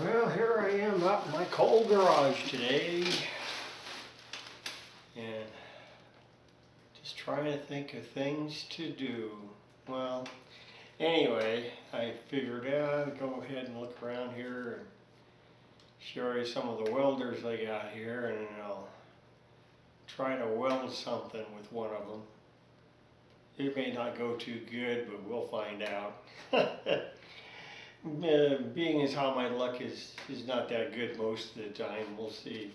Well, here I am up in my cold garage today, and just trying to think of things to do. Well, anyway, I figured I'd go ahead and look around here and show you some of the welders I got here, and I'll try to weld something with one of them. It may not go too good, but we'll find out. Being as how my luck is not that good most of the time, we'll see.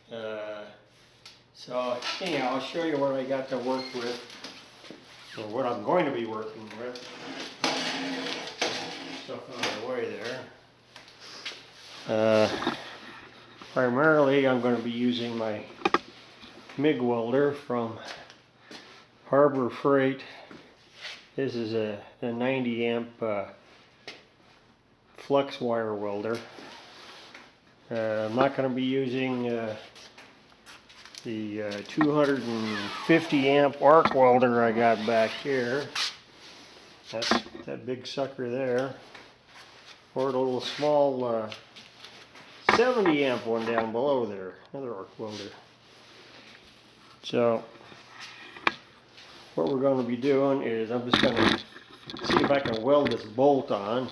So anyhow, I'll show you what I got to work with, or what I'm going to be working with. Stuff on the way there. Primarily, I'm going to be using my MIG welder from Harbor Freight. This is a 90 amp flux wire welder. I'm not going to be using the 250 amp arc welder I got back here. That's that big sucker there. Or the little small 70 amp one down below there, another arc welder. So what we're going to be doing is I'm just going to see if I can weld this bolt on.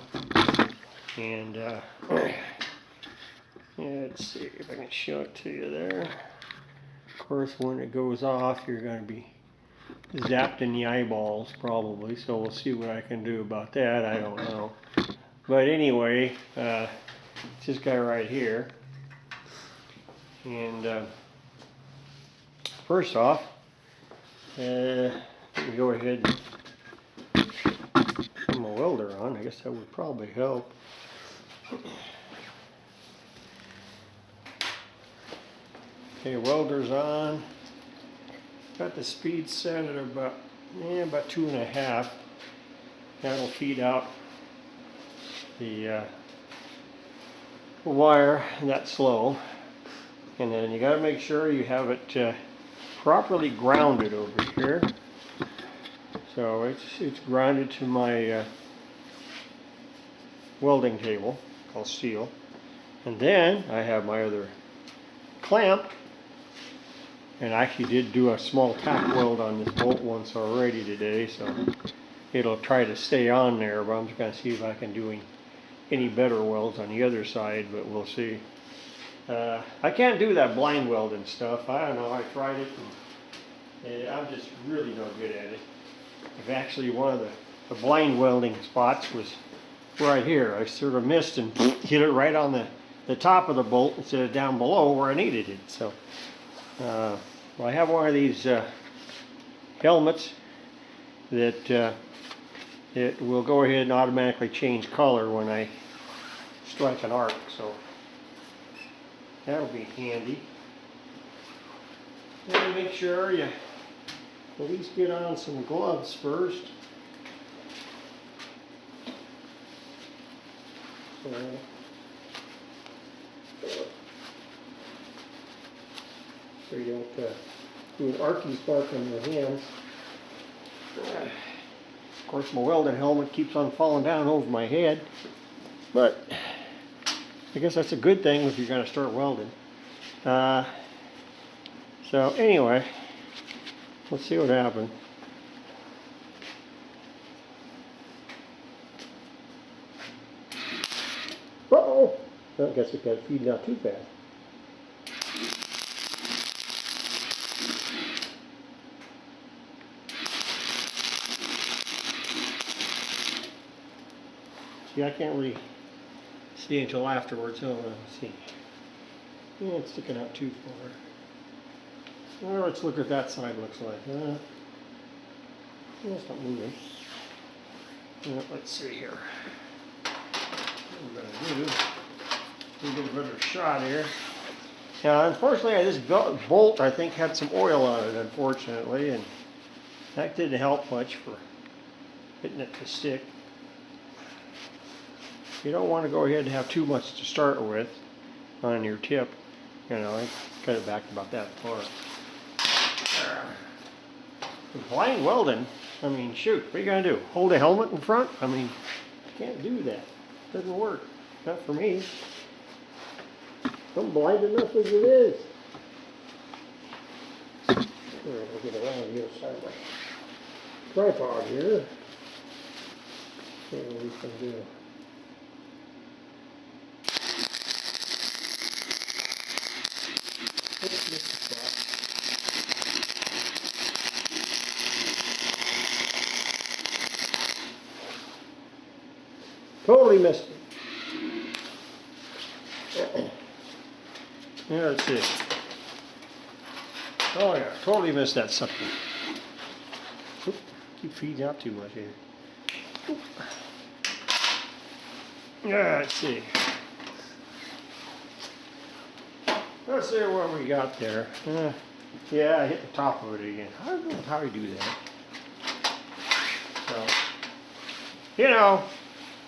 And yeah, let's see if I can show it to you there. Of course, when it goes off, you're going to be zapped in the eyeballs probably, so we'll see what I can do about that. I don't know. But anyway, it's this guy right here. And first off, let me go ahead and put my welder on. I guess that would probably help. Okay, welder's on. Got the speed set at about 2.5. That'll feed out the wire that slow. And then you got to make sure you have it properly grounded over here. So it's grounded to my welding table called steel. And then I have my other clamp. And I actually did do a small tack weld on this bolt once already today, so it'll try to stay on there, but I'm just going to see if I can do any better welds on the other side, but we'll see. I can't do that blind welding stuff. I don't know, I tried it, and I'm just really no good at it. Actually, one of the blind welding spots was right here. I sort of missed and hit it right on the top of the bolt instead of down below where I needed it. So well, I have one of these helmets that it will go ahead and automatically change color when I strike an arc, so that'll be handy. And make sure you at least get on some gloves first. So you don't do an arcing spark on your hands. Of course, my welding helmet keeps on falling down over my head, but I guess that's a good thing if you're going to start welding. So anyway, let's see what happens. Uh-oh! I guess it got feeding out too fast. See, I can't really see until afterwards. Oh, let's see. Yeah, it's sticking out too far. Well, let's look at that side. Looks like. Yeah, it's not moving. Let's see here. What we're gonna do? We'll get a better shot here. Now, unfortunately, this bolt I think had some oil on it. Unfortunately, and that didn't help much for getting it to stick. You don't want to go ahead and have too much to start with on your tip. You know, I cut it back about that far. Blind welding, I mean, shoot, what are you going to do? Hold a helmet in front? I mean, you can't do that. It doesn't work. Not for me. I'm blind enough as it is. We'll get around the other side of my tripod here. See what we can do. Oops, missed the spot. Totally missed it. Yeah, let's see. Oh yeah, totally missed that sucker. Oop, keep feeding out too much here. Oop. Yeah, let's see. Let's see what we got there. Yeah, I hit the top of it again. I don't know how you do that. So, you know,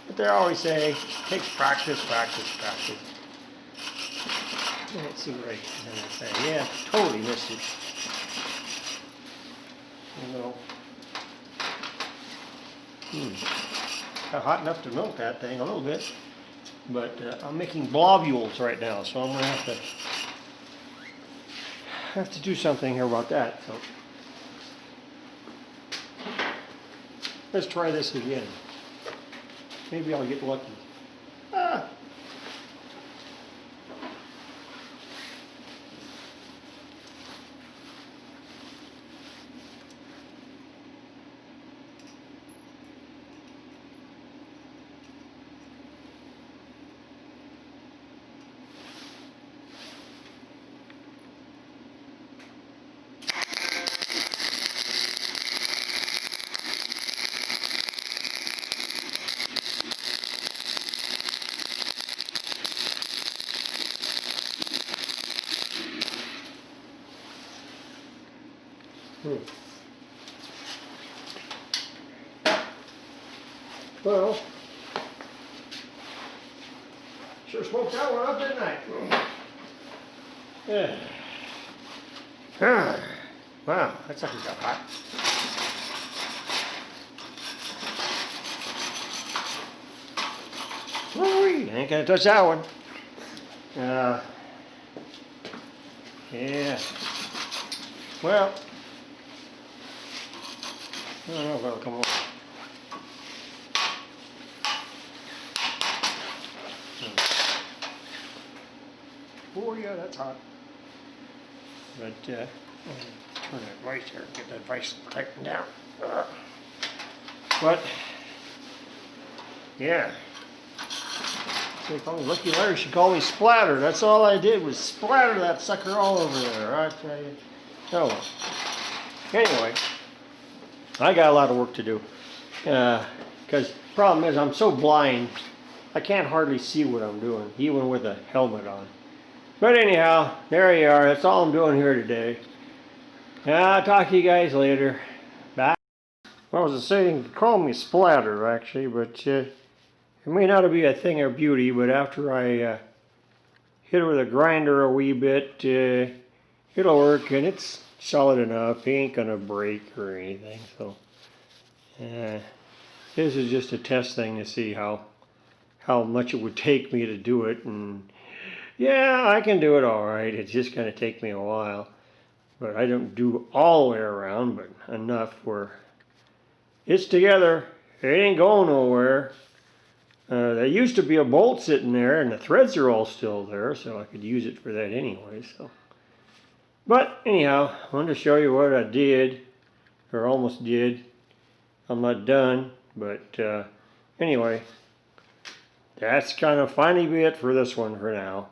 what they always say, takes practice, practice, practice. Let's see what I can say. Yeah, totally missed it. You know. Got hot enough to milk that thing a little bit. But I'm making globules right now, so I'm going to have to do something here about that. So let's try this again. Maybe I'll get lucky. Ah. Well, sure smoked that one up, didn't I? Yeah. Wow, that sucker got hot. Woo-wee, ain't gonna touch that one. Yeah. Well, I don't know if that'll come off. Oh yeah, that's hot. But turn that vice here, get that vice tightened down. But yeah. So they call me Lucky Larry, she called me Splatter. That's all I did was splatter that sucker all over there. I tell you. Oh well. Anyway, I got a lot of work to do. Because the problem is I'm so blind, I can't hardly see what I'm doing, even with a helmet on. But anyhow, there you are. That's all I'm doing here today. I'll talk to you guys later. Bye. Well, I was saying, call me Splatter, actually, but it may not be a thing of beauty, but after I hit it with a grinder a wee bit, it'll work, and it's solid enough. It ain't gonna break or anything, so this is just a test thing to see how much it would take me to do it, and yeah, I can do it all right. It's just gonna take me a while, but I don't do all the way around, but enough where it's together. It ain't going nowhere. There used to be a bolt sitting there, and the threads are all still there, so I could use it for that anyway. So, but anyhow, I wanted to show you what I did, or almost did. I'm not done, but anyway, that's kind of finally be it for this one for now.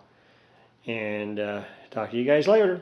And talk to you guys later.